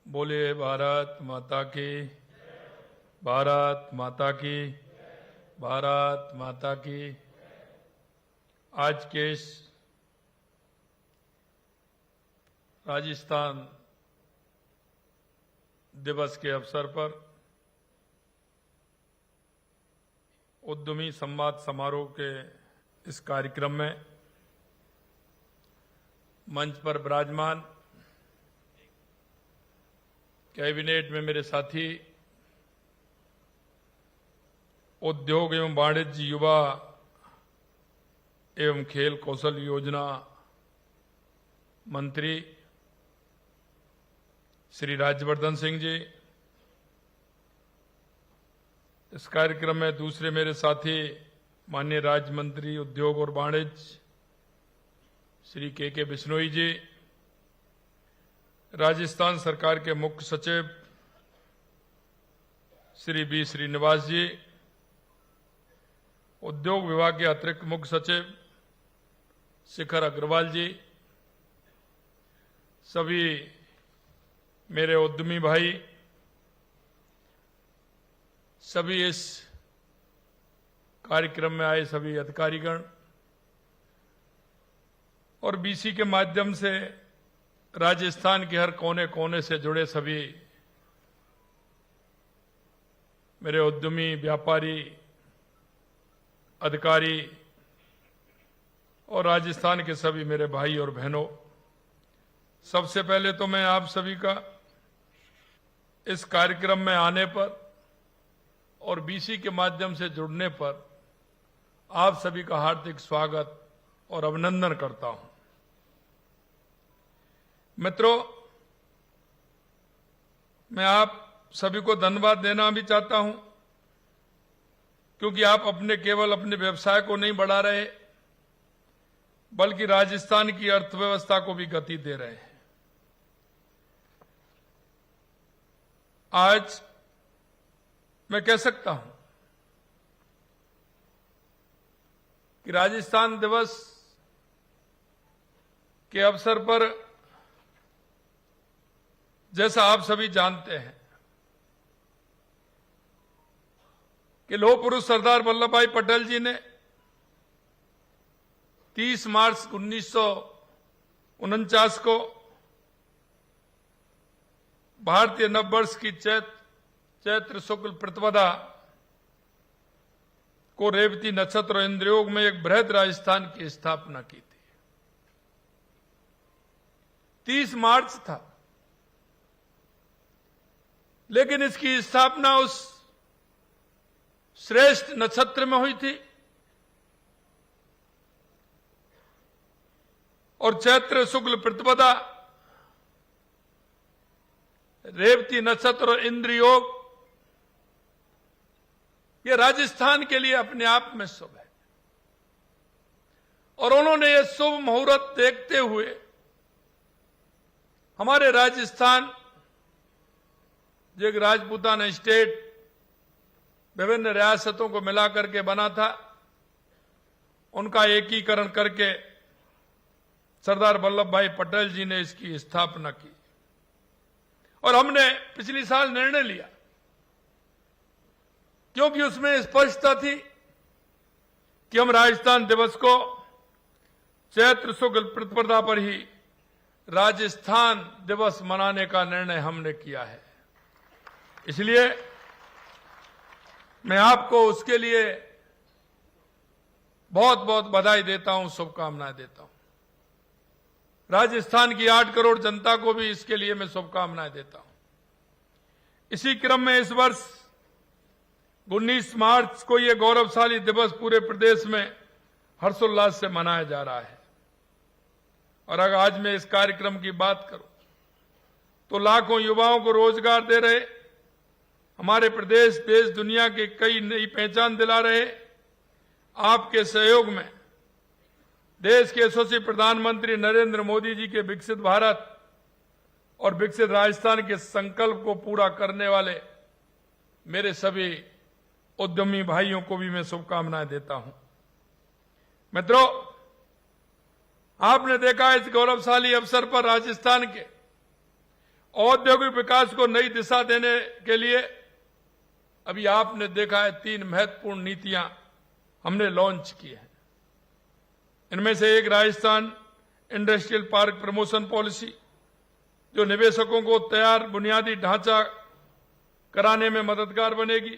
बोले भारत माता की, भारत माता की, भारत माता की। आज के इस राजस्थान दिवस के अवसर पर उद्यमी संवाद समारोह के इस कार्यक्रम में मंच पर विराजमान कैबिनेट में मेरे साथी, उद्योग एवं वाणिज्य, युवा एवं खेल कौशल योजना मंत्री श्री राज्यवर्धन सिंह जी, इस कार्यक्रम में दूसरे मेरे साथी माननीय राज्य मंत्री उद्योग और वाणिज्य श्री के बिश्नोई जी, राजस्थान सरकार के मुख्य सचिव श्री बी श्रीनिवास जी, उद्योग विभाग के अतिरिक्त मुख्य सचिव शिखर अग्रवाल जी, सभी मेरे उद्यमी भाई, सभी इस कार्यक्रम में आए सभी अधिकारीगण और बीसी के माध्यम से राजस्थान के हर कोने कोने से जुड़े सभी मेरे उद्यमी, व्यापारी, अधिकारी और राजस्थान के सभी मेरे भाई और बहनों, सबसे पहले तो मैं आप सभी का इस कार्यक्रम में आने पर और बीसी के माध्यम से जुड़ने पर आप सभी का हार्दिक स्वागत और अभिनंदन करता हूं। मित्रों, मैं आप सभी को धन्यवाद देना भी चाहता हूं, क्योंकि आप केवल अपने व्यवसाय को नहीं बढ़ा रहे, बल्कि राजस्थान की अर्थव्यवस्था को भी गति दे रहे हैं। आज मैं कह सकता हूं कि राजस्थान दिवस के अवसर पर, जैसा आप सभी जानते हैं कि लौह पुरुष सरदार वल्लभ भाई पटेल जी ने 30 मार्च 1949 को भारतीय नववर्ष की चैत्र शुक्ल प्रतिपदा को रेवती नक्षत्र और इंद्रयोग में एक बृहद राजस्थान की स्थापना की थी। 30 मार्च था, लेकिन इसकी स्थापना उस श्रेष्ठ नक्षत्र में हुई थी और चैत्र शुक्ल प्रतिपदा, रेवती नक्षत्र और इंद्र योग, ये राजस्थान के लिए अपने आप में शुभ है। और उन्होंने ये शुभ मुहूर्त देखते हुए हमारे राजस्थान, जो एक राजपूताना स्टेट विभिन्न रियासतों को मिलाकर के बना था, उनका एकीकरण करके सरदार वल्लभ भाई पटेल जी ने इसकी स्थापना की। और हमने पिछली साल निर्णय लिया, क्योंकि उसमें स्पष्टता थी कि हम राजस्थान दिवस को चैत्र शुक्ल प्रतिपदा पर ही राजस्थान दिवस मनाने का निर्णय हमने किया है। इसलिए मैं आपको उसके लिए बहुत बहुत बधाई देता हूं, शुभकामनाएं देता हूं। राजस्थान की 8 करोड़ जनता को भी इसके लिए मैं शुभकामनाएं देता हूं। इसी क्रम में इस वर्ष 19 मार्च को यह गौरवशाली दिवस पूरे प्रदेश में हर्षोल्लास से मनाया जा रहा है। और अगर आज मैं इस कार्यक्रम की बात करूं तो लाखों युवाओं को रोजगार दे रहे, हमारे प्रदेश देश दुनिया के कई नई पहचान दिला रहे, आपके सहयोग में देश के यशस्वी प्रधानमंत्री नरेंद्र मोदी जी के विकसित भारत और विकसित राजस्थान के संकल्प को पूरा करने वाले मेरे सभी उद्यमी भाइयों को भी मैं शुभकामनाएं देता हूं। मित्रों, आपने देखा इस गौरवशाली अवसर पर राजस्थान के औद्योगिक विकास को नई दिशा देने के लिए अभी आपने देखा है 3 महत्वपूर्ण नीतियां हमने लॉन्च की हैं। इनमें से एक Rajasthan industrial park promotion policy, जो निवेशकों को तैयार बुनियादी ढांचा कराने में मददगार बनेगी।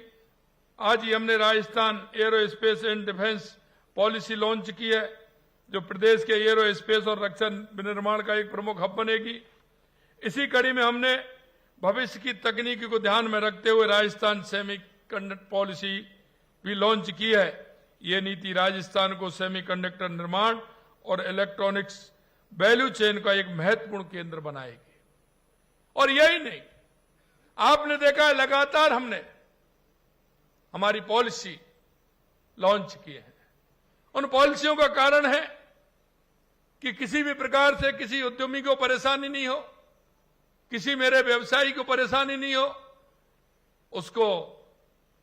आज ही हमने Rajasthan aerospace and defence policy launch की है, जो प्रदेश के एरोस्पेस और रक्षा विनिर्माण का एक प्रमुख हब बनेगी। इसी कड़ी में हमने भविष्य की तकनीकी को ध्यान में रखते हुए राजस्थान सेमीकंडक्टर पॉलिसी भी लॉन्च की है। ये नीति राजस्थान को सेमीकंडक्टर निर्माण और इलेक्ट्रॉनिक्स वैल्यू चेन का एक महत्वपूर्ण केंद्र बनाएगी। और यही नहीं, आपने देखा है लगातार हमने हमारी पॉलिसी लॉन्च की है। उन पॉलिसियों का कारण है कि किसी भी प्रकार से किसी उद्यमी को परेशानी नहीं हो, किसी मेरे व्यवसायी को परेशानी नहीं हो, उसको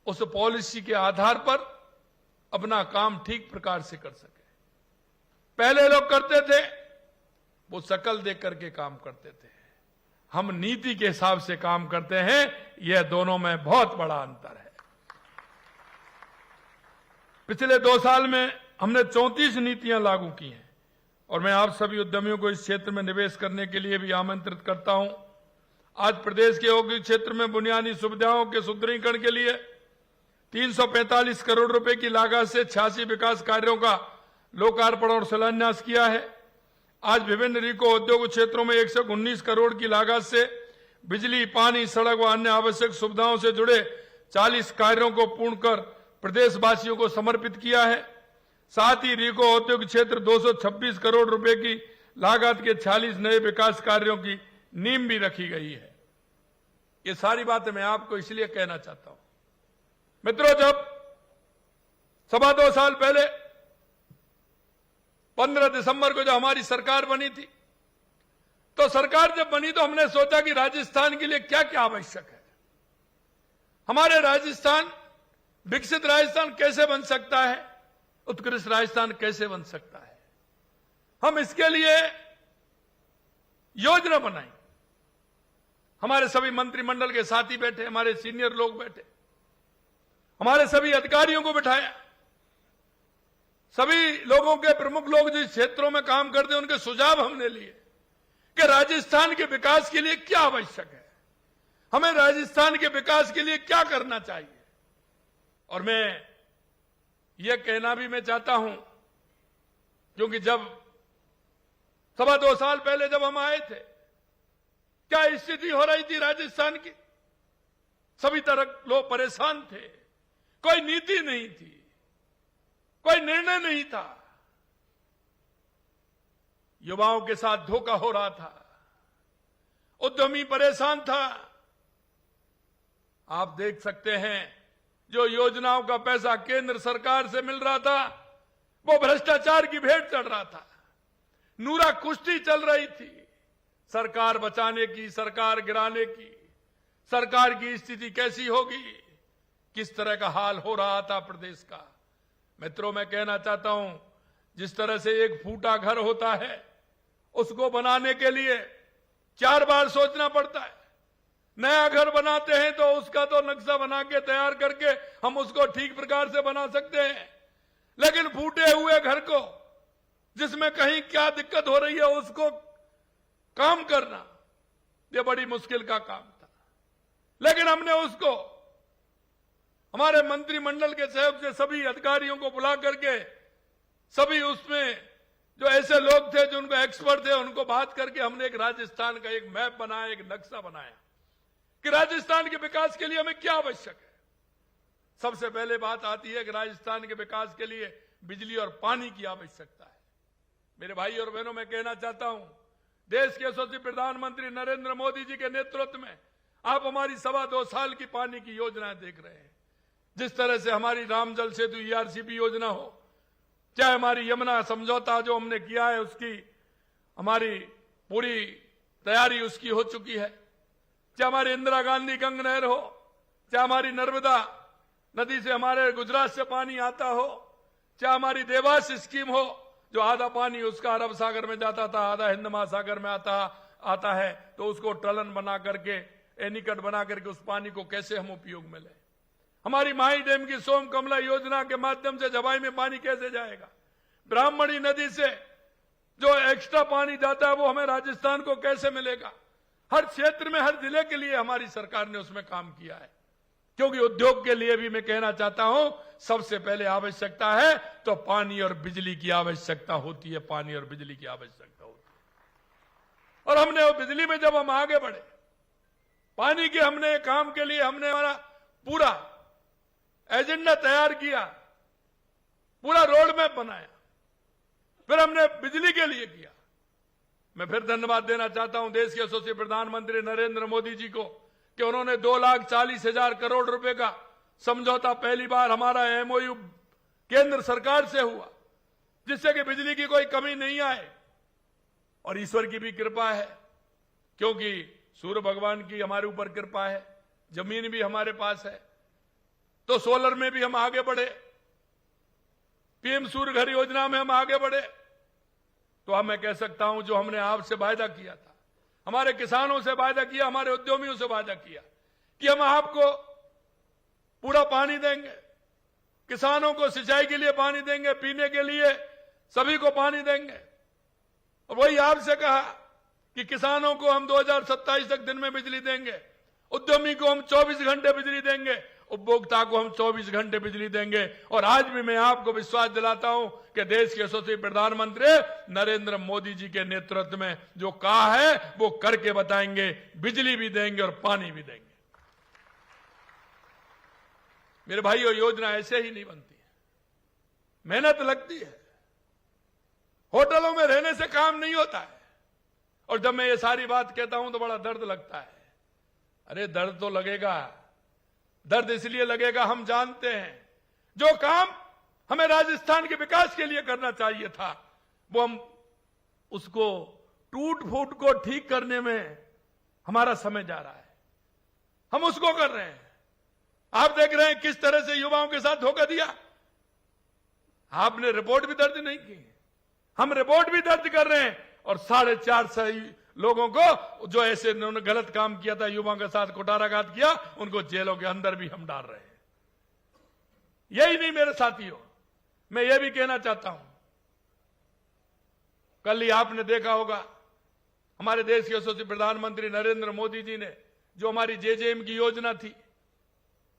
उस पॉलिसी के आधार पर अपना काम ठीक प्रकार से कर सके। पहले लोग करते थे वो शकल देख करके काम करते थे, हम नीति के हिसाब से काम करते हैं। यह दोनों में बहुत बड़ा अंतर है। पिछले 2 साल में हमने 34 नीतियां लागू की हैं और मैं आप सभी उद्यमियों को इस क्षेत्र में निवेश करने के लिए भी आमंत्रित करता हूं। आज प्रदेश के औद्योगिक क्षेत्र में बुनियादी सुविधाओं के सुदृढ़ीकरण के लिए 345 करोड़ रुपए की लागत से 86 विकास कार्यों का लोकार्पण और शिलान्यास किया है। आज विभिन्न रिको उद्योग क्षेत्रों में 119 करोड़ की लागत से बिजली, पानी, सड़क व अन्य आवश्यक सुविधाओं से जुड़े 40 कार्यों को पूर्ण कर प्रदेशवासियों को समर्पित किया है। साथ ही रिको औद्योगिक क्षेत्र 226 करोड़ रुपए की लागत के 46 नए विकास कार्यों की नींव भी रखी गई है। ये सारी बातें मैं आपको इसलिए कहना चाहता हूं मित्रों, जब 2.25 साल पहले 15 दिसंबर को जो हमारी सरकार बनी थी, तो सरकार जब बनी तो हमने सोचा कि राजस्थान के लिए क्या क्या आवश्यक है, हमारे राजस्थान विकसित राजस्थान कैसे बन सकता है, उत्कृष्ट राजस्थान कैसे बन सकता है। हम इसके लिए योजना बनाई। हमारे सभी मंत्रिमंडल के साथी बैठे, हमारे सीनियर लोग बैठे, हमारे सभी अधिकारियों को बिठाया, सभी लोगों के प्रमुख लोग जिस क्षेत्रों में काम करते हैं उनके सुझाव हमने लिए कि राजस्थान के विकास के लिए क्या आवश्यक है, हमें राजस्थान के विकास के लिए क्या करना चाहिए। और मैं यह कहना भी मैं चाहता हूं, क्योंकि जब 2.25 साल पहले जब हम आए थे, क्या स्थिति हो रही थी राजस्थान की, सभी तरह लोग परेशान थे, कोई नीति नहीं थी, कोई निर्णय नहीं था, युवाओं के साथ धोखा हो रहा था, उद्यमी परेशान था। आप देख सकते हैं जो योजनाओं का पैसा केंद्र सरकार से मिल रहा था वो भ्रष्टाचार की भेंट चढ़ रहा था, नूरा कुश्ती चल रही थी, सरकार बचाने की, सरकार गिराने की, सरकार की स्थिति कैसी होगी, किस तरह का हाल हो रहा था प्रदेश का। मित्रों, मैं कहना चाहता हूं, जिस तरह से एक फूटा घर होता है उसको बनाने के लिए 4 बार सोचना पड़ता है। नया घर बनाते हैं तो उसका तो नक्शा बना के तैयार करके हम उसको ठीक प्रकार से बना सकते हैं, लेकिन फूटे हुए घर को, जिसमें कहीं क्या दिक्कत हो रही है, उसको काम करना ये बड़ी मुश्किल का काम था। लेकिन हमने उसको हमारे मंत्रिमंडल के सहयोग से सभी अधिकारियों को बुला करके, सभी उसमें जो ऐसे लोग थे जो उनको एक्सपर्ट थे उनको बात करके हमने एक राजस्थान का एक मैप बनाया, एक नक्शा बनाया कि राजस्थान के विकास के लिए हमें क्या आवश्यक है। सबसे पहले बात आती है कि राजस्थान के विकास के लिए बिजली और पानी की आवश्यकता है। मेरे भाई और बहनों, मैं कहना चाहता हूं, देश के यशस्वी प्रधानमंत्री नरेंद्र मोदी जी के नेतृत्व में आप हमारी 2.25 साल की पानी की योजनाएं देख रहे हैं। जिस तरह से हमारी राम जल सेतु ERCP योजना हो, चाहे हमारी यमुना समझौता जो हमने किया है उसकी हमारी पूरी तैयारी उसकी हो चुकी है, चाहे हमारी इंदिरा गांधी गंग नहर हो, चाहे हमारी नर्मदा नदी से हमारे गुजरात से पानी आता हो, चाहे हमारी देवास स्कीम हो जो आधा पानी उसका अरब सागर में जाता था, आधा हिंद महासागर में आता, आता है तो उसको टलन बना करके, एनीकट बना करके उस पानी को कैसे हम उपयोग में लें। हमारी माही डैम की सोम कमला योजना के माध्यम से जवाई में पानी कैसे जाएगा। ब्राह्मणी नदी से जो एक्स्ट्रा पानी जाता है वो हमें राजस्थान को कैसे मिलेगा। हर क्षेत्र में, हर जिले के लिए हमारी सरकार ने उसमें काम किया है। क्योंकि उद्योग के लिए भी मैं कहना चाहता हूं, सबसे पहले आवश्यकता है तो पानी और बिजली की आवश्यकता होती है, पानी और बिजली की आवश्यकता होती है। और हमने वो बिजली में जब हम आगे बढ़े, पानी के हमने काम के लिए हमने हमारा पूरा एजेंडा तैयार किया, पूरा रोड मैप बनाया, फिर हमने बिजली के लिए किया। मैं फिर धन्यवाद देना चाहता हूं देश के यशस्वी प्रधानमंत्री नरेंद्र मोदी जी को कि उन्होंने 2,40,000 करोड़ रुपए का समझौता पहली बार हमारा एमओयू केंद्र सरकार से हुआ, जिससे कि बिजली की कोई कमी नहीं आए। और ईश्वर की भी कृपा है, क्योंकि सूर्य भगवान की हमारे ऊपर कृपा है, जमीन भी हमारे पास है, तो सोलर में भी हम आगे बढ़े, पीएम सूर्य घर योजना में हम आगे बढ़े। तो अब मैं कह सकता हूं जो हमने आपसे वायदा किया था, हमारे किसानों से वायदा किया, हमारे उद्यमियों से वायदा किया कि हम आपको पूरा पानी देंगे, किसानों को सिंचाई के लिए पानी देंगे, पीने के लिए सभी को पानी देंगे। और वही आपसे कहा कि किसानों को हम 2027 तक दिन में बिजली देंगे, उद्यमी को हम 24 घंटे बिजली देंगे, उपभोक्ता को हम 24 घंटे बिजली देंगे। और आज भी मैं आपको विश्वास दिलाता हूं कि देश के यशस्वी प्रधानमंत्री नरेंद्र मोदी जी के नेतृत्व में जो कहा है वो करके बताएंगे, बिजली भी देंगे और पानी भी देंगे। मेरे भाइयों, योजना ऐसे ही नहीं बनती है, मेहनत लगती है। होटलों में रहने से काम नहीं होता है। और जब मैं ये सारी बात कहता हूं तो बड़ा दर्द लगता है। अरे दर्द तो लगेगा, दर्द इसलिए लगेगा, हम जानते हैं जो काम हमें राजस्थान के विकास के लिए करना चाहिए था, वो हम उसको टूट फूट को ठीक करने में हमारा समय जा रहा है, हम उसको कर रहे हैं। आप देख रहे हैं किस तरह से युवाओं के साथ धोखा दिया। आपने रिपोर्ट भी दर्ज नहीं की, हम रिपोर्ट भी दर्ज कर रहे हैं। और 450 लोगों को जो ऐसे उन्होंने गलत काम किया था, युवाओं के साथ कुटाराघात किया, उनको जेलों के अंदर भी हम डाल रहे हैं। यही नहीं मेरे साथियों, मैं ये भी कहना चाहता हूं, कल ही आपने देखा होगा हमारे देश के यशस्वी प्रधानमंत्री नरेंद्र मोदी जी ने जो हमारी जेजेएम की योजना थी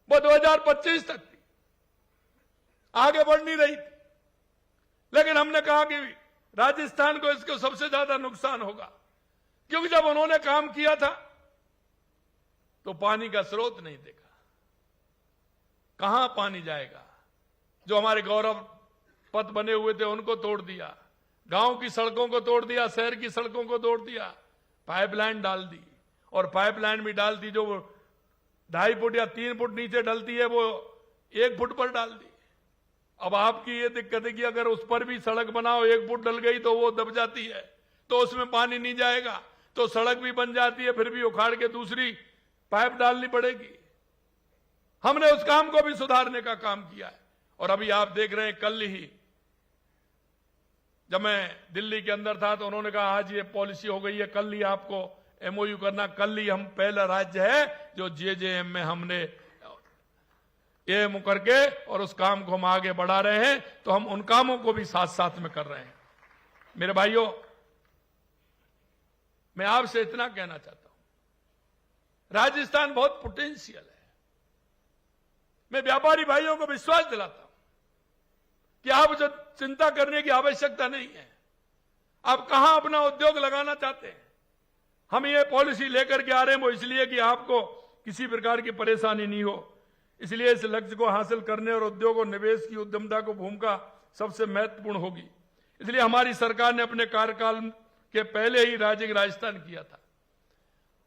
वो 2025 तक थी, आगे बढ़ नहीं रही थी। लेकिन हमने कहा कि राजस्थान को इसको सबसे ज्यादा नुकसान होगा, क्योंकि जब उन्होंने काम किया था तो पानी का स्रोत नहीं देखा, कहां पानी जाएगा। जो हमारे गौरव पथ बने हुए थे उनको तोड़ दिया, गांव की सड़कों को तोड़ दिया, शहर की सड़कों को तोड़ दिया, पाइपलाइन डाल दी। और पाइपलाइन भी डाल दी जो 2.5 फुट या 3 फुट नीचे डलती है, वो 1 फुट पर डाल दी। अब आपकी ये दिक्कत है कि अगर उस पर भी सड़क बनाओ, 1 फुट डल गई तो वो दब जाती है, तो उसमें पानी नहीं जाएगा, तो सड़क भी बन जाती है, फिर भी उखाड़ के दूसरी पाइप डालनी पड़ेगी। हमने उस काम को भी सुधारने का काम किया है। और अभी आप देख रहे हैं, कल ही जब मैं दिल्ली के अंदर था तो उन्होंने कहा आज ये पॉलिसी हो गई है, कल ही आपको एमओयू करना। कल ही हम पहला राज्य है जो जेजेएम में हमने एम करके और उस काम को हम आगे बढ़ा रहे हैं। तो हम उन कामों को भी साथ साथ में कर रहे हैं। मेरे भाइयों, मैं आपसे इतना कहना चाहता हूं, राजस्थान बहुत पोटेंशियल है। मैं व्यापारी भाइयों को विश्वास दिलाता हूं कि आप जो चिंता करने की आवश्यकता नहीं है, आप कहां अपना उद्योग लगाना चाहते हैं। हम ये पॉलिसी लेकर के आ रहे हैं वो इसलिए कि आपको किसी प्रकार की परेशानी नहीं हो। इसलिए इस लक्ष्य को हासिल करने और उद्योग और निवेश की उद्यमता को भूमिका सबसे महत्वपूर्ण होगी। इसलिए हमारी सरकार ने अपने कार्यकाल के पहले ही राइजिंग राजस्थान किया था।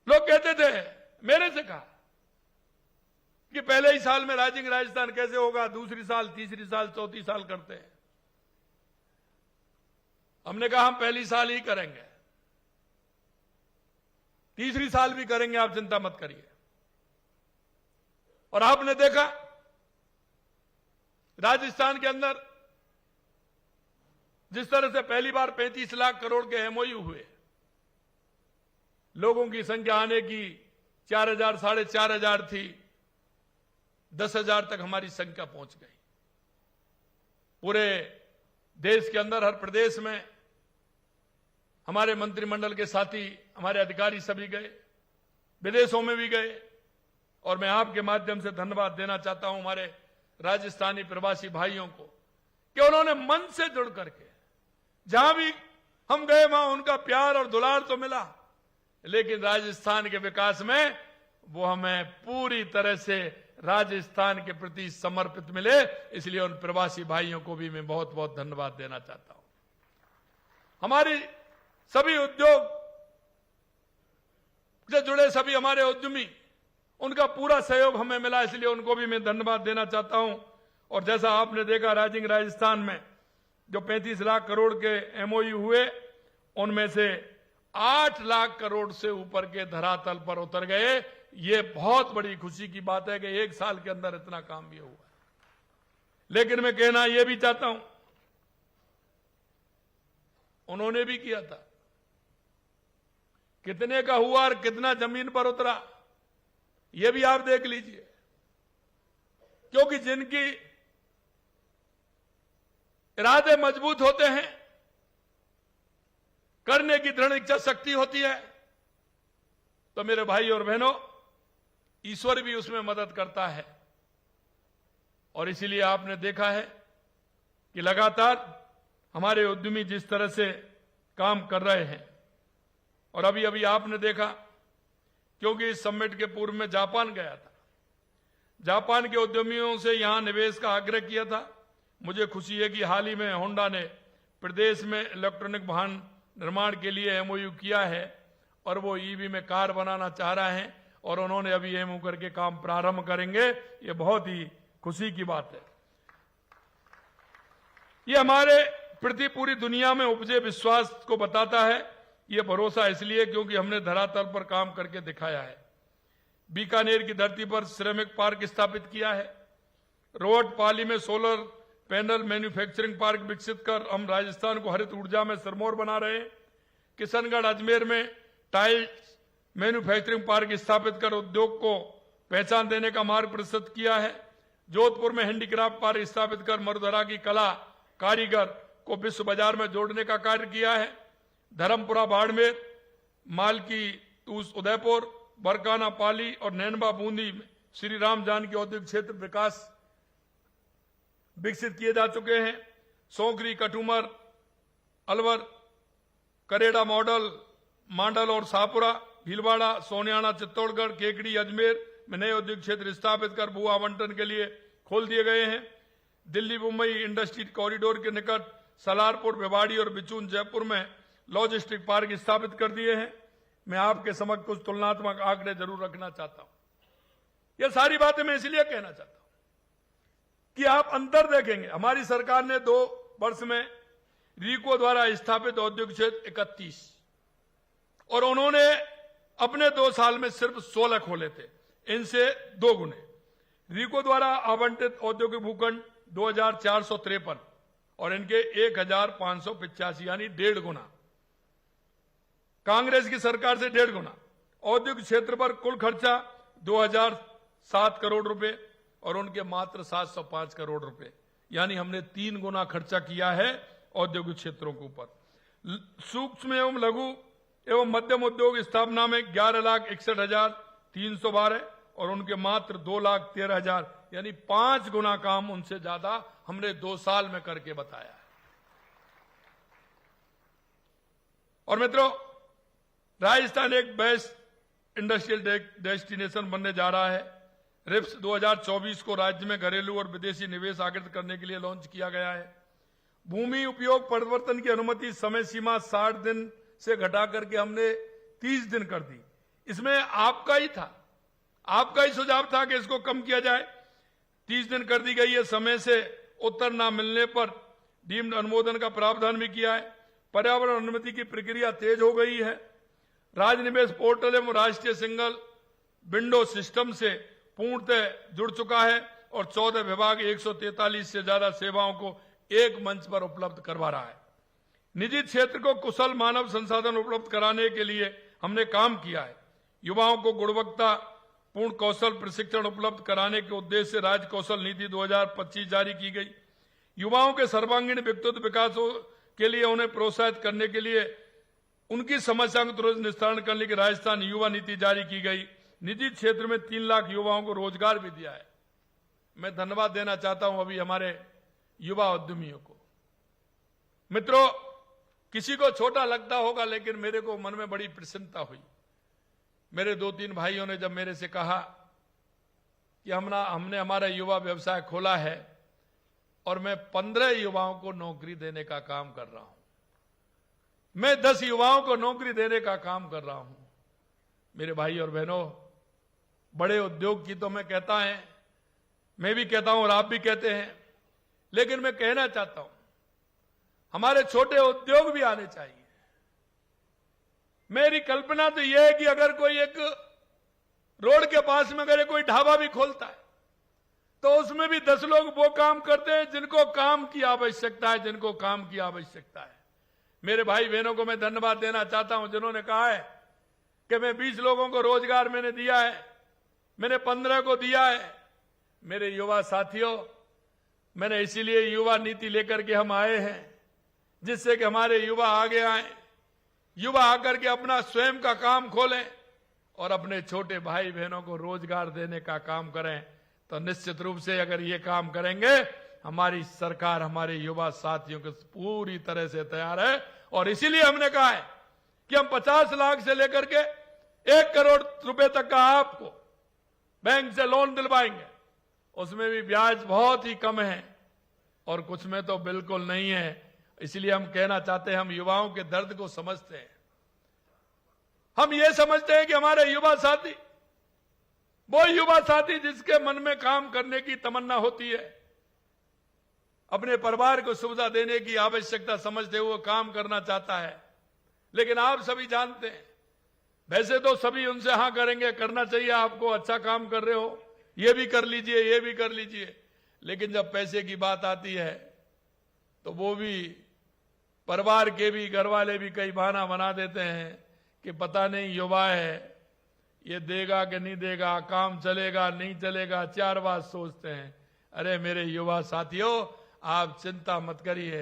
लोग कहते थे, मेरे से कहा कि पहले ही साल में राइजिंग राजस्थान कैसे होगा, दूसरी साल, तीसरी साल, चौथी साल करते हैं। हमने कहा हम पहली साल ही करेंगे, तीसरी साल भी करेंगे, आप चिंता मत करिए। और आपने देखा राजस्थान के अंदर जिस तरह से पहली बार 35 लाख करोड़ के एमओयू हुए, लोगों की संख्या आने की 4,000 4,500 थी, 10,000 तक हमारी संख्या पहुंच गई। पूरे देश के अंदर हर प्रदेश में हमारे मंत्रिमंडल के साथी, हमारे अधिकारी सभी गए, विदेशों में भी गए। और मैं आपके माध्यम से धन्यवाद देना चाहता हूं हमारे राजस्थानी प्रवासी भाइयों को कि उन्होंने मन से जुड़ करके जहां भी हम गए वहां उनका प्यार और दुलार तो मिला, लेकिन राजस्थान के विकास में वो हमें पूरी तरह से राजस्थान के प्रति समर्पित मिले। इसलिए उन प्रवासी भाइयों को भी मैं बहुत बहुत धन्यवाद देना चाहता हूं। हमारी सभी उद्योग से जुड़े सभी हमारे उद्यमी, उनका पूरा सहयोग हमें मिला, इसलिए उनको भी मैं धन्यवाद देना चाहता हूं। और जैसा आपने देखा राइजिंग राजस्थान में जो 35 लाख करोड़ के एमओयू हुए, उनमें से 8 लाख करोड़ से ऊपर के धरातल पर उतर गए। ये बहुत बड़ी खुशी की बात है कि 1 साल के अंदर इतना काम भी हुआ। लेकिन मैं कहना यह भी चाहता हूं, उन्होंने भी किया था, कितने का हुआ और कितना जमीन पर उतरा यह भी आप देख लीजिए। क्योंकि जिनकी इरादे मजबूत होते हैं, करने की दृढ़ इच्छा शक्ति होती है, तो मेरे भाई और बहनों, ईश्वर भी उसमें मदद करता है। और इसीलिए आपने देखा है कि लगातार हमारे उद्यमी जिस तरह से काम कर रहे हैं। और अभी अभी आपने देखा, क्योंकि इस समिट के पूर्व में जापान गया था, जापान के उद्यमियों से यहां निवेश का आग्रह किया था। मुझे खुशी है कि हाल ही में होंडा ने प्रदेश में इलेक्ट्रॉनिक वाहन निर्माण के लिए एमओयू किया है और वो ईवी में कार बनाना चाह रहे हैं और उन्होंने अभी एमओयू करके काम प्रारंभ करेंगे। ये बहुत ही खुशी की बात है। ये हमारे प्रति पूरी दुनिया में उपजे विश्वास को बताता है। ये भरोसा इसलिए क्योंकि हमने धरातल पर काम करके दिखाया है। बीकानेर की धरती पर सिरेमिक पार्क स्थापित किया है। रोहतपाली में सोलर पैनल मैन्युफैक्चरिंग पार्क विकसित कर हम राजस्थान को हरित ऊर्जा में सिरमौर बना रहे हैं। किशनगढ़ अजमेर में टाइल्स मैन्युफैक्चरिंग पार्क स्थापित कर उद्योग को पहचान देने का मार्ग प्रशस्त किया है। जोधपुर में हैंडीक्राफ्ट पार्क स्थापित कर मरुधरा की कला कारीगर को विश्व बाजार में जोड़ने का कार्य किया है। धर्मपुरा बाड़मेर, मालकी तूस उदयपुर, बरकाना पाली और नैनबा बूंदी में श्री राम जानकी औद्योगिक क्षेत्र विकास विकसित किए जा चुके हैं। सोंकरी, कटुमर, अलवर, करेड़ा मॉडल, मांडल और शाहपुरा, भीलवाड़ा, सोनियाना, चित्तौड़गढ़, केकड़ी, अजमेर में नए औद्योगिक क्षेत्र स्थापित कर भू आवंटन के लिए खोल दिए गए हैं। दिल्ली मुंबई इंडस्ट्री कॉरिडोर के निकट सलारपुर, भिवाड़ी और बिचून, जयपुर में लॉजिस्टिक पार्क स्थापित कर दिए हैं। मैं आपके समक्ष कुछ तुलनात्मक आंकड़े जरूर रखना चाहता हूं। ये सारी बातें मैं इसलिए कहना चाहता हूं कि आप अंतर देखेंगे। हमारी सरकार ने 2 वर्ष में रीको द्वारा स्थापित औद्योगिक क्षेत्र 31 और उन्होंने अपने 2 साल में सिर्फ 16 खोले थे, इनसे 2 गुने। रीको द्वारा आवंटित औद्योगिक भूखंड 2453 और इनके 1585 यानी 1.5 गुना। कांग्रेस की सरकार से 1.5 गुना। औद्योगिक क्षेत्र पर कुल खर्चा 2007 करोड़ रुपए और उनके मात्र 705 करोड़ रुपए, यानी हमने 3 गुना खर्चा किया है औद्योगिक क्षेत्रों के ऊपर। सूक्ष्म एवं लघु एवं मध्यम उद्योग स्थापना में 11,61,312 और उनके मात्र 2,13,000 यानी 5 गुना काम उनसे ज्यादा हमने 2 साल में करके बताया है। और मित्रों, राजस्थान एक बेस्ट इंडस्ट्रियल डेस्टिनेशन बनने जा रहा है। रिप्स 2024 को राज्य में घरेलू और विदेशी निवेश आकृत करने के लिए लॉन्च किया गया है। भूमि उपयोग परिवर्तन की अनुमति समय सीमा 60 दिन से घटा करके हमने 30 दिन कर दी। इसमें आपका ही था, आपका ही सुझाव था कि इसको कम किया जाए। 30 दिन कर दी गई है। समय से उत्तर न मिलने पर डीम्ड अनुमोदन का प्रावधान भी किया है। पर्यावरण अनुमति की प्रक्रिया तेज हो गई है। राजनिवेश पोर्टल एवं राष्ट्रीय सिंगल विंडो सिस्टम से पूर्णतः जुड़ चुका है और 14 विभाग 143 से ज्यादा सेवाओं को एक मंच पर उपलब्ध करवा रहा है। निजी क्षेत्र को कुशल मानव संसाधन उपलब्ध कराने के लिए हमने काम किया है। युवाओं को गुणवत्ता पूर्ण कौशल प्रशिक्षण उपलब्ध कराने के उद्देश्य से राज्य कौशल नीति 2025 जारी की गई। युवाओं के सर्वांगीण व्यक्तित्व विकास के लिए उन्हें प्रोत्साहित करने के लिए उनकी समस्या को तुरंत निस्तारण करने की राजस्थान युवा नीति जारी की गई। निजी क्षेत्र में 3 लाख युवाओं को रोजगार भी दिया है। मैं धन्यवाद देना चाहता हूं अभी हमारे युवा उद्यमियों को। मित्रों, किसी को छोटा लगता होगा, लेकिन मेरे को मन में बड़ी प्रसन्नता हुई। मेरे 2-3 भाइयों ने जब मेरे से कहा कि हमने हमारा युवा व्यवसाय खोला है और मैं 15 युवाओं को नौकरी देने का काम कर रहा हूं, मैं 10 युवाओं को नौकरी देने का काम कर रहा हूं। मेरे भाई और बहनों, बड़े उद्योग की तो मैं कहता है, मैं भी कहता हूं और आप भी कहते हैं, लेकिन मैं कहना चाहता हूं हमारे छोटे उद्योग भी आने चाहिए। मेरी कल्पना तो यह है कि अगर कोई एक रोड के पास में अगर कोई ढाबा भी खोलता है तो उसमें भी 10 लोग वो काम करते हैं जिनको काम की आवश्यकता है, जिनको काम की आवश्यकता है। मेरे भाई बहनों को मैं धन्यवाद देना चाहता हूं जिन्होंने कहा है कि मैं 20 लोगों को रोजगार मैंने दिया है, मैंने 15 को दिया है। मेरे युवा साथियों, मैंने इसीलिए युवा नीति लेकर के हम आए हैं, जिससे कि हमारे युवा आगे आए, युवा आकर के अपना स्वयं का काम खोलें और अपने छोटे भाई बहनों को रोजगार देने का काम करें। तो निश्चित रूप से अगर ये काम करेंगे, हमारी सरकार हमारे युवा साथियों के पूरी तरह से तैयार है। और इसीलिए हमने कहा है कि हम 50 लाख से लेकर के 1 करोड़ रुपए तक का आपको बैंक से लोन दिलवाएंगे। उसमें भी ब्याज बहुत ही कम है और कुछ में तो बिल्कुल नहीं है। इसलिए हम कहना चाहते हैं, हम युवाओं के दर्द को समझते हैं। हम ये समझते हैं कि हमारे युवा साथी वो युवा साथी जिसके मन में काम करने की तमन्ना होती है, अपने परिवार को सुविधा देने की आवश्यकता समझते हुए काम करना चाहता है। लेकिन आप सभी जानते हैं, वैसे तो सभी उनसे हाँ करेंगे, करना चाहिए आपको, अच्छा काम कर रहे हो, ये भी कर लीजिए, ये भी कर लीजिए। लेकिन जब पैसे की बात आती है तो वो भी, परिवार के भी, घर वाले भी कई बहाना बना देते हैं कि पता नहीं युवा है, ये देगा कि नहीं देगा, काम चलेगा नहीं चलेगा, 4 बात सोचते हैं। अरे मेरे युवा साथियों, आप चिंता मत करिए,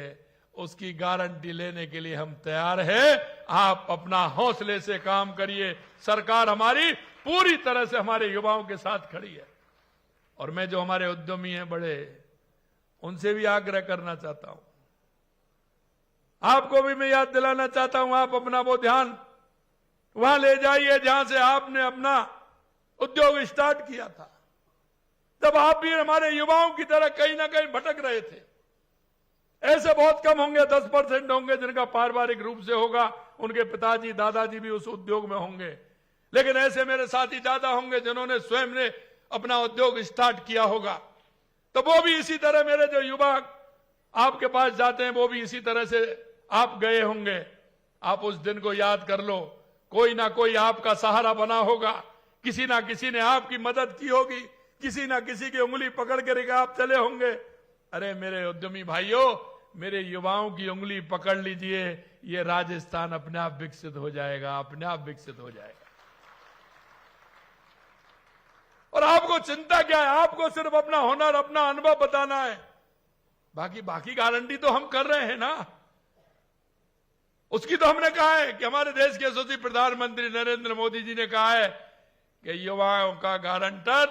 उसकी गारंटी लेने के लिए हम तैयार हैं। आप अपना हौसले से काम करिए। सरकार हमारी पूरी तरह से हमारे युवाओं के साथ खड़ी है। और मैं जो हमारे उद्यमी हैं बड़े, उनसे भी आग्रह करना चाहता हूं, आपको भी मैं याद दिलाना चाहता हूं, आप अपना वो ध्यान वहां ले जाइए जहां से आपने अपना उद्योग स्टार्ट किया था। तब आप भी हमारे युवाओं की तरह कहीं ना कहीं भटक रहे थे। ऐसे बहुत कम होंगे, 10% होंगे जिनका पारिवारिक रूप से होगा, उनके पिताजी दादाजी भी उस उद्योग में होंगे। लेकिन ऐसे मेरे साथी ज्यादा होंगे जिन्होंने स्वयं ने अपना उद्योग स्टार्ट किया होगा। तो वो भी इसी तरह, मेरे जो युवा आपके पास जाते हैं, वो भी इसी तरह से आप गए होंगे। आप उस दिन को याद कर लो, कोई ना कोई आपका सहारा बना होगा, किसी ना किसी ने आपकी मदद की होगी, किसी ना किसी की उंगली पकड़ कर आप चले होंगे। अरे मेरे उद्यमी भाइयों, मेरे युवाओं की उंगली पकड़ लीजिए, ये राजस्थान अपने आप विकसित हो जाएगा, अपने आप विकसित हो जाएगा। और आपको चिंता क्या है? आपको सिर्फ अपना हुनर, अपना अनुभव बताना है। बाकी गारंटी तो हम कर रहे हैं ना। उसकी तो हमने कहा है कि हमारे देश के यशस्वी प्रधानमंत्री नरेंद्र मोदी जी ने कहा है कि युवाओं का गारंटर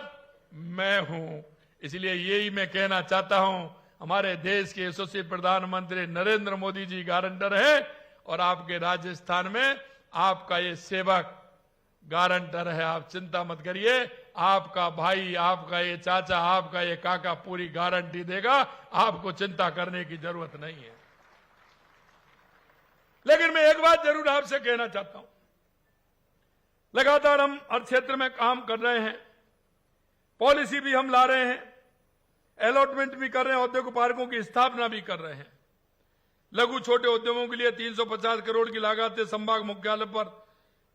मैं हूं। इसलिए यही मैं कहना चाहता हूं, हमारे देश के यशस्वी प्रधानमंत्री नरेंद्र मोदी जी गारंटर है और आपके राजस्थान में आपका ये सेवक गारंटर है। आप चिंता मत करिए, आपका भाई, आपका ये चाचा, आपका ये काका पूरी गारंटी देगा। आपको चिंता करने की जरूरत नहीं है। लेकिन मैं एक बात जरूर आपसे कहना चाहता हूं, लगातार हम हर क्षेत्र में काम कर रहे हैं, पॉलिसी भी हम ला रहे हैं, अलॉटमेंट भी कर रहे हैं, औद्योगिक पार्कों की स्थापना भी कर रहे हैं। लघु छोटे उद्यमों के लिए 350 करोड़ की लागत से संभाग मुख्यालय पर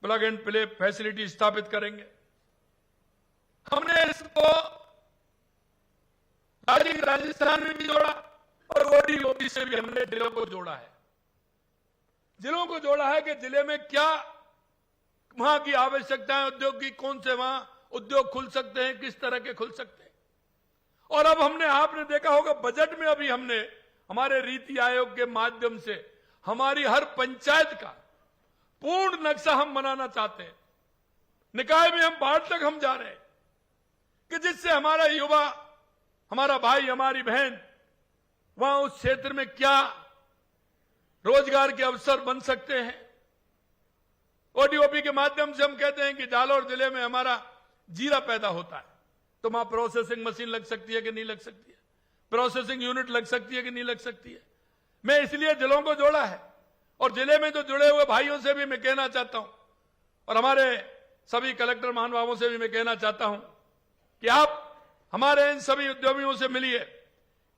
प्लग एंड प्ले फैसिलिटी स्थापित करेंगे। हमने इसको राजस्थान में भी जोड़ा और ओडीओपी से भी हमने जिलों को जोड़ा है। जिलों को जोड़ा है कि जिले में क्या वहां की आवश्यकताएं उद्योग की, कौन से वहां उद्योग खुल सकते हैं, किस तरह के खुल सकते हैं। और अब आपने देखा होगा बजट में अभी हमने हमारे नीति आयोग के माध्यम से हमारी हर पंचायत का पूर्ण नक्शा हम बनाना चाहते हैं। निकाय में हम बाहर तक हम जा रहे हैं कि जिससे हमारा युवा, हमारा भाई, हमारी बहन वहां उस क्षेत्र में क्या रोजगार के अवसर बन सकते हैं। ओडीओपी के माध्यम से हम कहते हैं कि जालौर जिले में हमारा जीरा पैदा होता है तो वहां प्रोसेसिंग मशीन लग सकती है कि नहीं लग सकती है, प्रोसेसिंग यूनिट लग सकती है कि नहीं लग सकती है। मैं इसलिए जिलों को जोड़ा है और जिले में जो जुड़े हुए भाइयों से भी मैं कहना चाहता हूं और हमारे सभी कलेक्टर महानुभावों से भी मैं कहना चाहता हूं कि आप हमारे इन सभी उद्यमियों से मिलिए,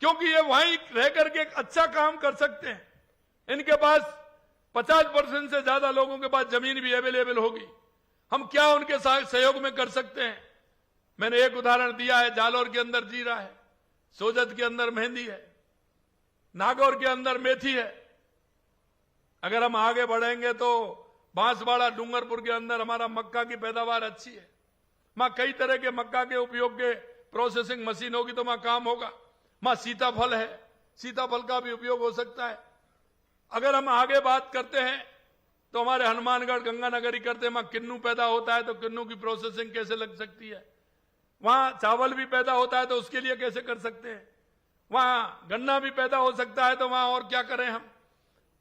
क्योंकि ये वहीं रह करके एक अच्छा काम कर सकते हैं। इनके पास 50% से ज्यादा लोगों के पास जमीन भी अवेलेबल होगी। हम क्या उनके साथ सहयोग में कर सकते हैं। मैंने एक उदाहरण दिया है, जालौर के अंदर जीरा है, सोजत के अंदर मेहंदी है, नागौर के अंदर मेथी है। अगर हम आगे बढ़ेंगे तो बांसवाड़ा, डूंगरपुर के अंदर हमारा मक्का की पैदावार अच्छी है, वहां कई तरह के मक्का के उपयोग के प्रोसेसिंग मशीन होगी तो वहां काम होगा। वहां सीताफल है, सीताफल का भी उपयोग हो सकता है। अगर हम आगे बात करते हैं तो हमारे हनुमानगढ़, गंगानगर ही करते हैं, वहां किन्नू पैदा होता है तो किन्नू की प्रोसेसिंग कैसे लग सकती है। वहां चावल भी पैदा होता है तो उसके लिए कैसे कर सकते हैं। वहां गन्ना भी पैदा हो सकता है तो वहां और क्या करें हम,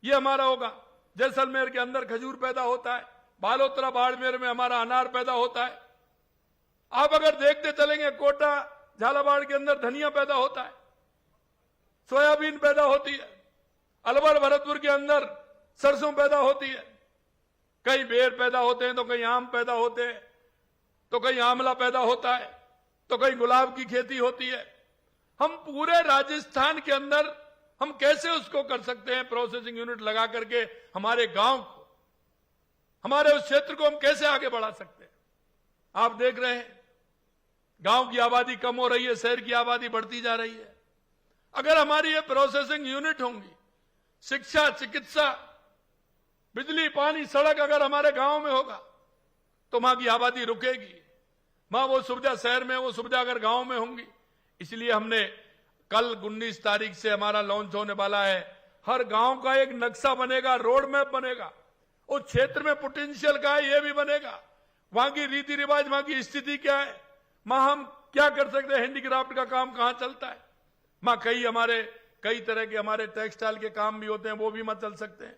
ये हमारा होगा। जैसलमेर के अंदर खजूर पैदा होता है, बालोतरा, बाड़मेर में हमारा अनार पैदा होता है। आप अगर देखते चलेंगे कोटा, झालावाड़ के अंदर धनिया पैदा होता है, सोयाबीन पैदा होती है, अलवर, भरतपुर के अंदर सरसों पैदा होती है, कहीं बेर पैदा होते हैं तो कहीं आम पैदा होते हैं, तो कहीं आंवला पैदा होता है, तो कहीं गुलाब की खेती होती है। हम पूरे राजस्थान के अंदर हम कैसे उसको कर सकते हैं, प्रोसेसिंग यूनिट लगा करके हमारे गांव को, हमारे उस क्षेत्र को हम कैसे आगे बढ़ा सकते हैं। आप देख रहे हैं गांव की आबादी कम हो रही है, शहर की आबादी बढ़ती जा रही है। अगर हमारी ये प्रोसेसिंग यूनिट होंगी, शिक्षा, चिकित्सा, बिजली, पानी, सड़क अगर हमारे गांव में होगा तो वहां की आबादी रुकेगी। वहां वो सुविधा शहर में, वो सुविधा अगर गांव में होंगी। इसलिए हमने कल 19 तारीख से हमारा लॉन्च होने वाला है, हर गांव का एक नक्शा बनेगा, रोड मैप बनेगा, उस क्षेत्र में पोटेंशियल का है ये भी बनेगा, वहां की रीति रिवाज, वहां की स्थिति क्या है, वहां हम क्या कर सकते हैं, हैंडीक्राफ्ट का काम कहां चलता है। वहां कई तरह के हमारे टेक्सटाइल के काम भी होते हैं, वो भी वहां चल सकते हैं।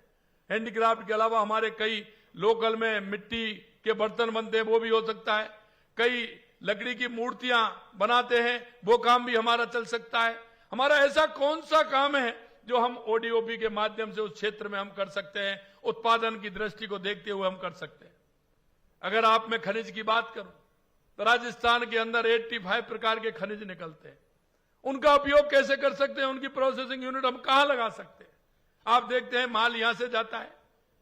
हैंडीक्राफ्ट के अलावा हमारे कई लोकल में मिट्टी के बर्तन बनते हैं, वो भी हो सकता है। कई लकड़ी की मूर्तियां बनाते हैं, वो काम भी हमारा चल सकता है। हमारा ऐसा कौन सा काम है जो हम ओडीओपी के माध्यम से उस क्षेत्र में हम कर सकते हैं, उत्पादन की दृष्टि को देखते हुए हम कर सकते हैं। अगर आप मैं खनिज की बात करूं तो राजस्थान के अंदर 85 प्रकार के खनिज निकलते हैं, उनका उपयोग कैसे कर सकते हैं, उनकी प्रोसेसिंग यूनिट हम कहां लगा सकते हैं। आप देखते हैं माल यहां से जाता है,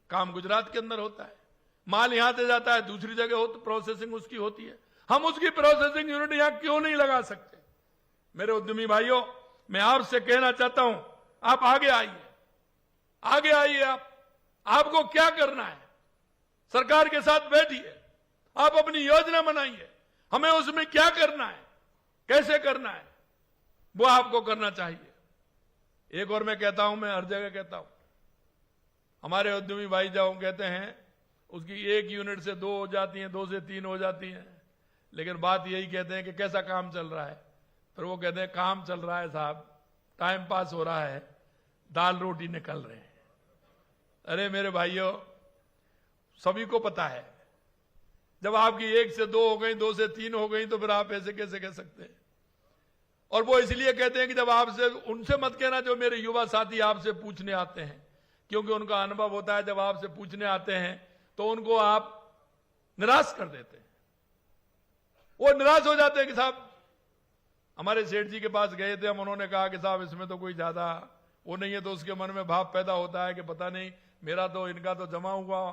काम गुजरात के अंदर होता है, माल यहां से जाता है दूसरी जगह हो तो प्रोसेसिंग उसकी होती है। हम उसकी प्रोसेसिंग यूनिट यहां क्यों नहीं लगा सकते। मेरे उद्यमी भाइयों, मैं आपसे कहना चाहता हूं, आप आगे आइए, आगे आइए। आपको क्या करना है, सरकार के साथ बैठिए, आप अपनी योजना बनाइए, हमें उसमें क्या करना है, कैसे करना है, वो आपको करना चाहिए। एक और मैं कहता हूं, मैं हर जगह कहता हूं, हमारे उद्यमी भाई जब कहते हैं उसकी 1 यूनिट से 2 हो जाती हैं, 2 से 3 हो जाती हैं, लेकिन बात यही कहते हैं कि कैसा काम चल रहा है। फिर वो कहते हैं काम चल रहा है साहब, टाइम पास हो रहा है, दाल रोटी निकल रहे हैं। अरे मेरे भाइयों, सभी को पता है जब आपकी 1 से 2 हो गई, 2 से 3 हो गई, तो फिर आप ऐसे कैसे कह सकते हैं। और वो इसलिए कहते हैं कि जब आपसे, उनसे मत कहना जो मेरे युवा साथी आपसे पूछने आते हैं, क्योंकि उनका अनुभव होता है जब आपसे पूछने आते हैं तो उनको आप निराश कर देते हैं। वो निराश हो जाते हैं कि साहब, हमारे सेठ जी के पास गए थे हम, उन्होंने कहा कि साहब इसमें तो कोई ज्यादा वो नहीं है, तो उसके मन में भाव पैदा होता है कि पता नहीं, मेरा तो, इनका तो जमा हुआ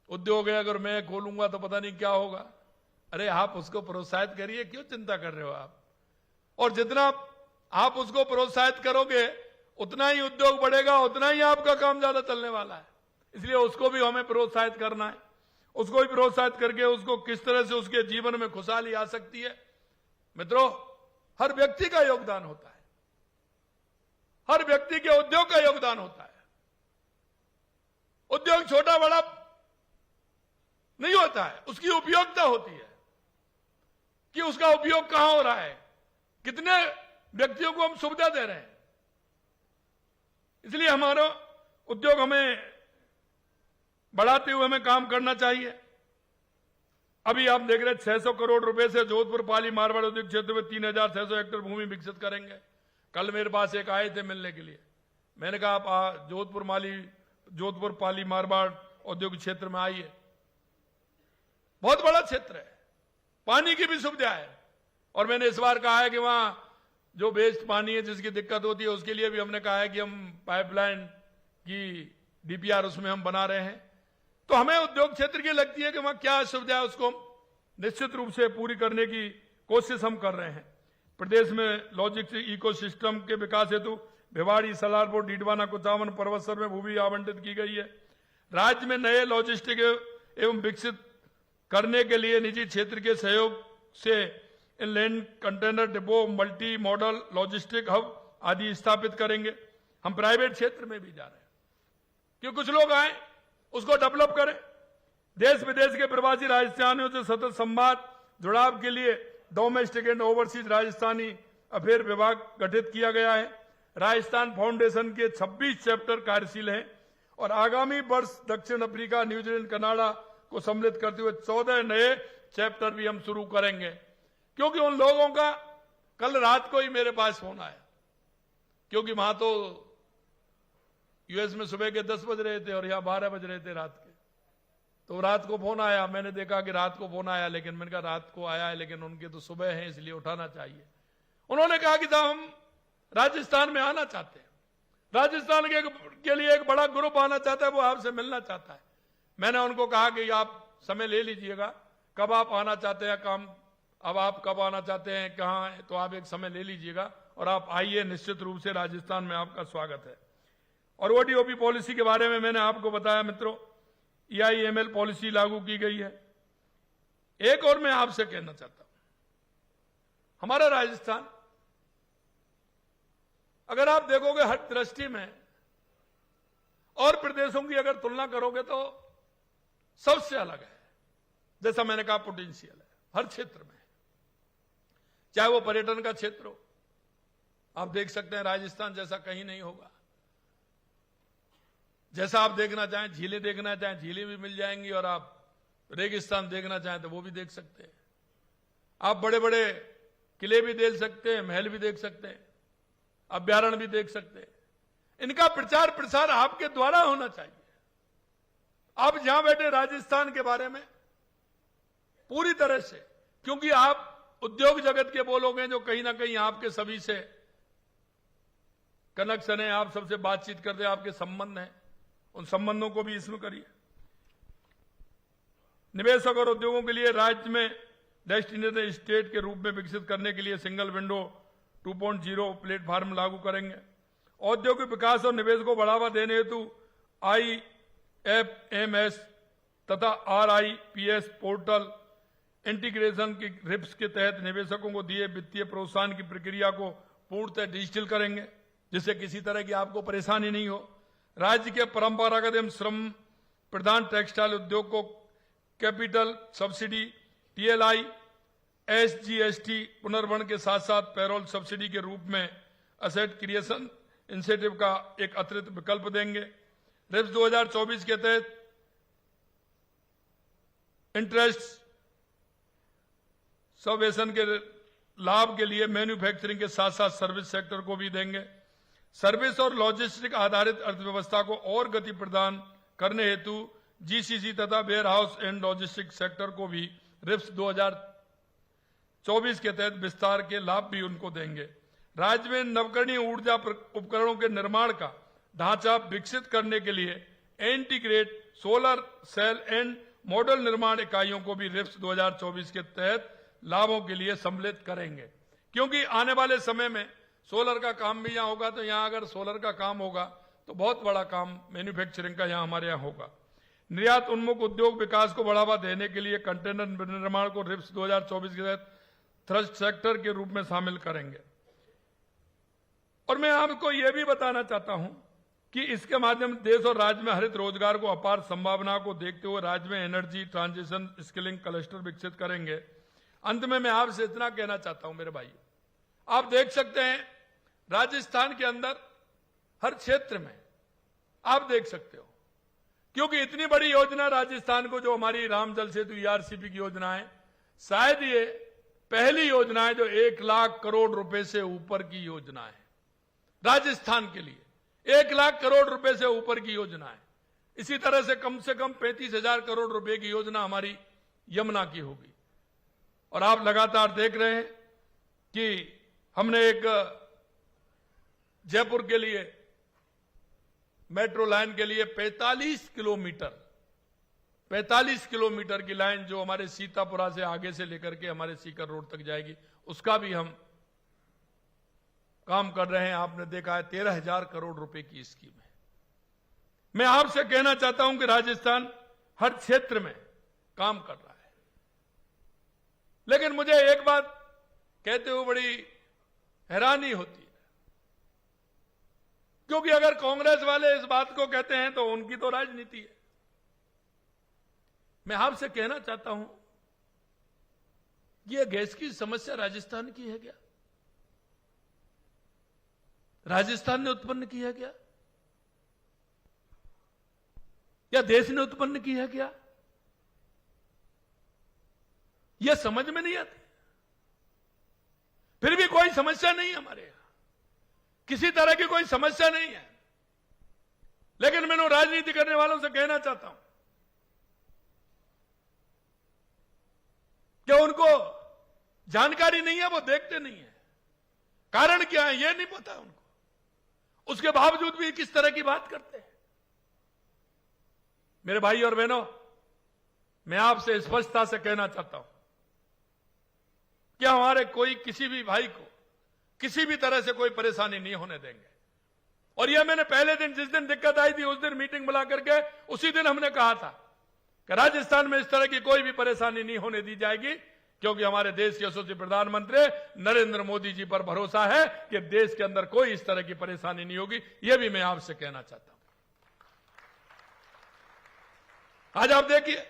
उद्योग है, अगर मैं खोलूंगा तो पता नहीं क्या होगा। अरे आप उसको प्रोत्साहित करिए, क्यों चिंता कर रहे हो आप। और जितना आप उसको प्रोत्साहित करोगे उतना ही उद्योग बढ़ेगा, उतना ही आपका काम ज्यादा चलने वाला है। इसलिए उसको भी हमें प्रोत्साहित करना है। उसको भी प्रोत्साहित करके उसको किस तरह से उसके जीवन में खुशहाली आ सकती है। मित्रों, हर व्यक्ति का योगदान होता है, हर व्यक्ति के उद्योग का योगदान होता है। उद्योग छोटा बड़ा नहीं होता है, उसकी उपयोगिता होती है कि उसका उपयोग कहां हो रहा है, कितने व्यक्तियों को हम सुविधा दे रहे हैं। इसलिए हमारा उद्योग हमें बढ़ाते हुए हमें काम करना चाहिए। अभी आप देख रहे हैं 600 करोड़ रुपए से जोधपुर पाली मारवाड़ औद्योगिक क्षेत्र में 3600 हेक्टेयर भूमि विकसित करेंगे। कल मेरे पास एक आए थे मिलने के लिए, मैंने कहा आप जोधपुर पाली मारवाड़ औद्योगिक क्षेत्र में आइए, बहुत बड़ा क्षेत्र है, पानी की भी सुविधा है। और मैंने इस बार कहा है कि वहां जो वेस्ट पानी है जिसकी दिक्कत होती है उसके लिए भी हमने कहा है कि हम पाइपलाइन की डीपीआर उसमें हम बना रहे हैं। तो हमें उद्योग क्षेत्र की लगती है कि वहां क्या सुविधा है उसको निश्चित रूप से पूरी करने की कोशिश हम कर रहे हैं। प्रदेश में लॉजिस्टिक इकोसिस्टम के विकास हेतु भिवाड़ी, सलारपुर, डीडवाना, कुचामन, परवत्सर में भूमि आवंटित की गई है। राज्य में नए लॉजिस्टिक एवं विकसित करने के लिए निजी क्षेत्र के सहयोग से inland container depot, multi modal logistic hub आदि स्थापित करेंगे। हम प्राइवेट क्षेत्र में भी जा रहे हैं कि कुछ लोग आए, उसको डेवलप करें। देश विदेश के प्रवासी राजस्थानियों से सतत संवाद जुड़ाव के लिए domestic and overseas Rajasthani affair विभाग गठित किया गया है। राजस्थान फाउंडेशन के 26 चैप्टर कार्यशील हैं और आगामी वर्ष दक्षिण अफ्रीका, न्यूजीलैंड, कनाडा को सम्मिलित करते हुए 14 नए चैप्टर भी हम शुरू करेंगे। क्योंकि उन लोगों का कल रात को ही मेरे पास फोन आया, क्योंकि वहां तो यूएस में सुबह के 10 बज रहे थे और यहां 12 बज रहे थे रात के। तो रात को फोन आया, मैंने देखा कि रात को फोन आया, लेकिन मैंने कहा रात को आया है लेकिन उनके तो सुबह है इसलिए उठाना चाहिए। उन्होंने कहा कि साहब हम राजस्थान में आना चाहते हैं, राजस्थान के लिए एक बड़ा ग्रुप आना चाहता है, वो आपसे मिलना चाहता है। मैंने उनको कहा कि आप समय ले लीजिएगा, कब आप आना चाहते हैं, काम अब आप कब आना चाहते हैं, कहाँ है, तो आप एक समय ले लीजिएगा और आप आइए, निश्चित रूप से राजस्थान में आपका स्वागत है। और ओडीओपी पॉलिसी के बारे में मैंने आपको बताया मित्रों, EIML पॉलिसी लागू की गई है। एक और मैं आपसे कहना चाहता हूं, हमारा राजस्थान अगर आप देखोगे हर दृष्टि में और प्रदेशों की अगर तुलना करोगे तो सबसे अलग है। जैसा मैंने कहा पोटेंशियल है हर क्षेत्र में, चाहे वो पर्यटन का क्षेत्र हो, आप देख सकते हैं राजस्थान जैसा कहीं नहीं होगा। जैसा आप देखना चाहें, झीलें देखना चाहें झीलें भी मिल जाएंगी, और आप रेगिस्तान देखना चाहें तो वो भी देख सकते हैं। आप बड़े बड़े किले भी देख सकते हैं, महल भी देख सकते हैं, अभ्यारण्य भी देख सकते हैं। इनका प्रचार प्रसार आपके द्वारा होना चाहिए। आप जहां बैठे राजस्थान के बारे में पूरी तरह से, क्योंकि आप उद्योग जगत के वो लोग हैं जो कहीं ना कहीं आपके सभी से कनेक्शन है, आप सबसे बातचीत करते हैं, आपके संबंध हैं, उन संबंधों को भी इसमें करिए। निवेशक और उद्योगों के लिए राज्य में डेस्टिनेशन स्टेट के रूप में विकसित करने के लिए सिंगल विंडो 2.0 प्लेटफॉर्म लागू करेंगे। औद्योगिक विकास और निवेश को बढ़ावा देने हेतु IFMS तथा RIPS पोर्टल इंटीग्रेशन की RIPS के तहत निवेशकों को दिए वित्तीय प्रोत्साहन की प्रक्रिया को पूर्णतः डिजिटल करेंगे, जिससे किसी तरह की आपको परेशानी नहीं हो। राज्य के परंपरागत एवं श्रम प्रधान टेक्सटाइल उद्योग को कैपिटल सब्सिडी, TLI, SGST पुनर्वर्ण के साथ साथ पेरोल सब्सिडी के रूप में असेट क्रिएशन इंसेंटिव का एक अतिरिक्त विकल्प देंगे। RIPS 2024 के तहत इंटरेस्ट सबवेशन के लाभ के लिए मैन्युफैक्चरिंग के साथ साथ सर्विस सेक्टर को भी देंगे। सर्विस और लॉजिस्टिक आधारित अर्थव्यवस्था को और गति प्रदान करने हेतु GCC तथा warehouse and logistic sector को भी RIPS 2024 के तहत विस्तार के लाभ भी उनको देंगे। राज्य में नवकरणीय ऊर्जा उपकरणों के निर्माण का ढांचा विकसित करने के लिए integrate solar cell and model निर्माण इकाइयों को भी RIPS 2024 के तहत लाभों के लिए सम्मिलित करेंगे। क्योंकि आने वाले समय में सोलर का काम भी यहाँ होगा, तो यहाँ अगर सोलर का काम होगा तो बहुत बड़ा काम मैन्युफैक्चरिंग का यहां हमारे यहां होगा। निर्यात उन्मुख उद्योग विकास को बढ़ावा देने के लिए कंटेनर निर्माण को रिप्स 2024 के तहत थ्रस्ट सेक्टर के रूप में शामिल करेंगे। और मैं आपको यह भी बताना चाहता हूं कि इसके माध्यम से देश और राज्य में हरित रोजगार को अपार संभावना को देखते हुए राज्य में एनर्जी ट्रांजिशन स्किलिंग क्लस्टर विकसित करेंगे। अंत में मैं आपसे इतना कहना चाहता हूं मेरे भाई, आप देख सकते हैं राजस्थान के अंदर हर क्षेत्र में आप देख सकते हो, क्योंकि इतनी बड़ी योजना राजस्थान को जो हमारी राम जल सेतु ईआरसीपी की योजना है, शायद ये पहली योजना है जो 1 लाख करोड़ रुपए से ऊपर की योजना है राजस्थान के लिए। 1 लाख करोड़ रुपए से ऊपर की योजना है। इसी तरह से कम 35,000 करोड़ रुपए की योजना हमारी यमुना की होगी। और आप लगातार देख रहे हैं कि हमने एक जयपुर के लिए मेट्रो लाइन के लिए 45 किलोमीटर की लाइन जो हमारे सीतापुरा से आगे से लेकर के हमारे सीकर रोड तक जाएगी, उसका भी हम काम कर रहे हैं। आपने देखा है 13,000 करोड़ रुपए की स्कीम है। मैं आपसे कहना चाहता हूं कि राजस्थान हर क्षेत्र में काम कर रहा है, लेकिन मुझे एक बात कहते हुए बड़ी हैरानी होती है, क्योंकि अगर कांग्रेस वाले इस बात को कहते हैं तो उनकी तो राजनीति है। मैं आपसे कहना चाहता हूं कि यह गैस की समस्या राजस्थान की है क्या? राजस्थान ने उत्पन्न की है क्या? या देश ने उत्पन्न की है क्या? यह समझ में नहीं आती। फिर भी कोई समस्या नहीं है हमारे यहां, किसी तरह की कोई समस्या नहीं है। लेकिन मैं राजनीति करने वालों से कहना चाहता हूं कि उनको जानकारी नहीं है, वो देखते नहीं है। कारण क्या है ये नहीं पता उनको, उसके बावजूद भी किस तरह की बात करते हैं। मेरे भाई और बहनों, मैं आपसे स्पष्टता से कहना चाहता हूं कि हमारे कोई किसी भी भाई को किसी भी तरह से कोई परेशानी नहीं होने देंगे। और यह मैंने पहले दिन जिस दिन दिक्कत आई थी उस दिन मीटिंग बुला करके उसी दिन हमने कहा था कि राजस्थान में इस तरह की कोई भी परेशानी नहीं होने दी जाएगी, क्योंकि हमारे देश के यशस्वी प्रधानमंत्री नरेंद्र मोदी जी पर भरोसा है कि देश के अंदर कोई इस तरह की परेशानी नहीं होगी। यह भी मैं आपसे कहना चाहता हूं। आज आप देखिए,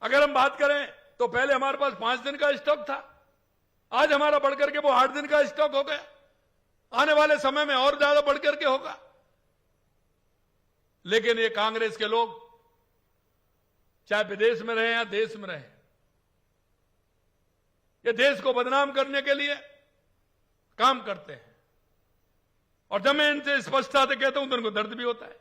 अगर हम बात करें तो पहले हमारे पास 5 दिन का स्टॉक था, आज हमारा बढ़कर के वो 8 दिन का स्टॉक हो गया। आने वाले समय में और ज्यादा बढ़कर के होगा। लेकिन ये कांग्रेस के लोग चाहे विदेश में रहे या देश में रहे, ये देश को बदनाम करने के लिए काम करते हैं। और जब मैं इनसे स्पष्टता से कहता हूं तो उनको दर्द भी होता है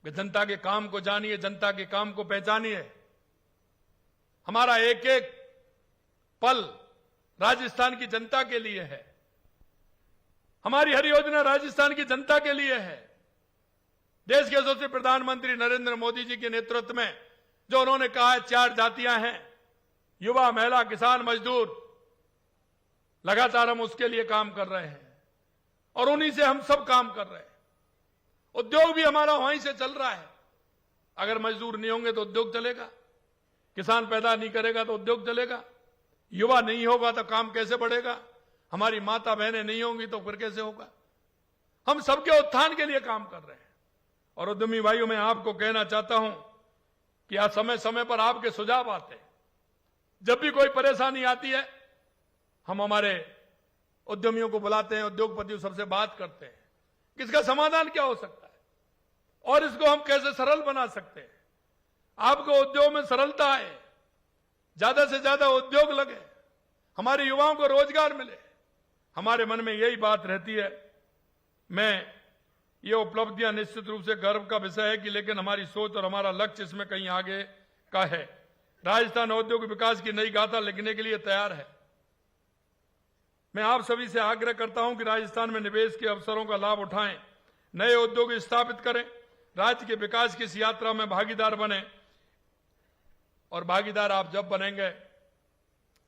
कि जनता के काम को जानिए, जनता के काम को पहचानिए। हमारा एक एक पल राजस्थान की जनता के लिए है। हमारी हर योजना राजस्थान की जनता के लिए है। देश के यशस्वी प्रधानमंत्री नरेंद्र मोदी जी के नेतृत्व में जो उन्होंने कहा है 4 जातियां हैं, युवा, महिला, किसान, मजदूर, लगातार हम उसके लिए काम कर रहे हैं और उन्हीं से हम सब काम कर रहे हैं। उद्योग भी हमारा वहीं से चल रहा है। अगर मजदूर नहीं होंगे तो उद्योग चलेगा, किसान पैदा नहीं करेगा तो उद्योग चलेगा, युवा नहीं होगा तो काम कैसे बढ़ेगा, हमारी माता बहनें नहीं होंगी तो फिर कैसे होगा। हम सबके उत्थान के लिए काम कर रहे हैं। और उद्यमी भाइयों, मैं आपको कहना चाहता हूं कि आज समय समय पर आपके सुझाव आते हैं। जब भी कोई परेशानी आती है हम हमारे उद्यमियों को बुलाते हैं, उद्योगपतियों सबसे बात करते हैं कि इसका समाधान क्या हो सकता है और इसको हम कैसे सरल बना सकते हैं। आपको उद्योग में सरलता आए, ज्यादा से ज्यादा उद्योग लगे, हमारे युवाओं को रोजगार मिले। हमारे मन में यही बात रहती है। मैं ये उपलब्धियां निश्चित रूप से गर्व का विषय है कि लेकिन हमारी सोच और हमारा लक्ष्य इसमें कहीं आगे का है। राजस्थान औद्योगिक विकास की नई गाथा लिखने के लिए तैयार है। मैं आप सभी से आग्रह करता हूं कि राजस्थान में निवेश के अवसरों का लाभ उठाएं, नए उद्योग स्थापित करें, राज्य के विकास की इस यात्रा में भागीदार बने। और भागीदार आप जब बनेंगे,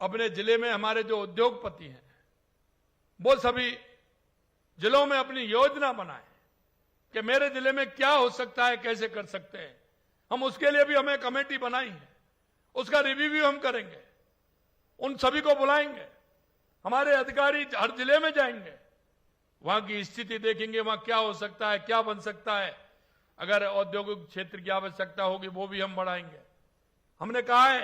अपने जिले में हमारे जो उद्योगपति हैं वो सभी जिलों में अपनी योजना बनाएं कि मेरे जिले में क्या हो सकता है, कैसे कर सकते हैं हम। उसके लिए भी हमें कमेटी बनाई है, उसका रिव्यू भी हम करेंगे, उन सभी को बुलाएंगे, हमारे अधिकारी हर जिले में जाएंगे, वहां की स्थिति देखेंगे, वहां क्या हो सकता है, क्या बन सकता है। अगर औद्योगिक क्षेत्र की आवश्यकता होगी वो भी हम बढ़ाएंगे। हमने कहा है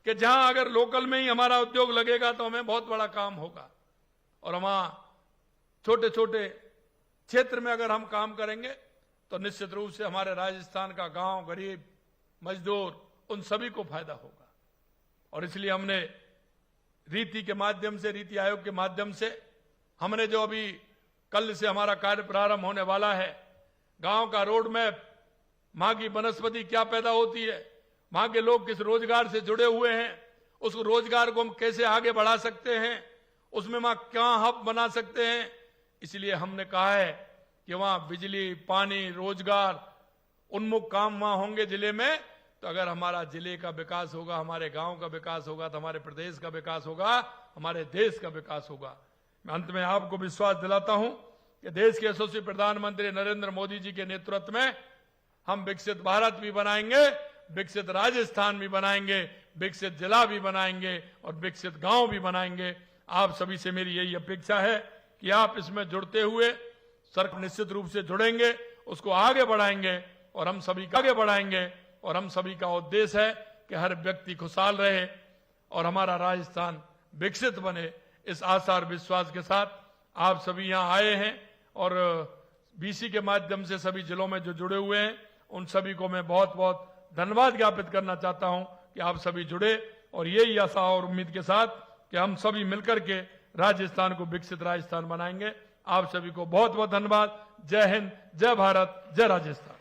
कि जहां अगर लोकल में ही हमारा उद्योग लगेगा तो हमें बहुत बड़ा काम होगा, और वहां छोटे छोटे क्षेत्र में अगर हम काम करेंगे तो निश्चित रूप से हमारे राजस्थान का गांव, गरीब, मजदूर, उन सभी को फायदा होगा। और इसलिए हमने रीति के माध्यम से, रीति आयोग के माध्यम से, हमने जो अभी कल से हमारा कार्य प्रारंभ होने वाला है, गांव का रोड मैप, वहां की वनस्पति क्या पैदा होती है, वहां के लोग किस रोजगार से जुड़े हुए हैं, उस रोजगार को हम कैसे आगे बढ़ा सकते हैं, उसमें वहां क्या हब बना सकते हैं। इसलिए हमने कहा है कि वहां बिजली, पानी, रोजगार, उन्मुख काम वहां होंगे जिले में, तो अगर हमारा जिले का विकास होगा, हमारे गांव का विकास होगा, तो हमारे प्रदेश का विकास होगा, हमारे देश का विकास होगा। मैं अंत में आपको विश्वास दिलाता हूं कि देश के यशस्वी प्रधानमंत्री नरेंद्र मोदी जी के नेतृत्व में हम विकसित भारत भी बनाएंगे, विकसित राजस्थान भी बनाएंगे, विकसित जिला भी बनाएंगे और विकसित गांव भी बनाएंगे। आप सभी से मेरी यही अपेक्षा है कि आप इसमें जुड़ते हुए, सरकार निश्चित रूप से जुड़ेंगे, उसको आगे बढ़ाएंगे और हम सभी का आगे बढ़ाएंगे। और हम सभी का उद्देश्य है कि हर व्यक्ति खुशहाल रहे और हमारा राजस्थान विकसित बने। इस आशा और विश्वास के साथ आप सभी यहां आए हैं और बीसी के माध्यम से सभी जिलों में जो जुड़े हुए हैं उन सभी को मैं बहुत बहुत धन्यवाद ज्ञापित करना चाहता हूं कि आप सभी जुड़े, और यही आशा और उम्मीद के साथ कि हम सभी मिलकर के राजस्थान को विकसित राजस्थान बनाएंगे। आप सभी को बहुत बहुत धन्यवाद। जय हिंद, जय भारत, जय राजस्थान।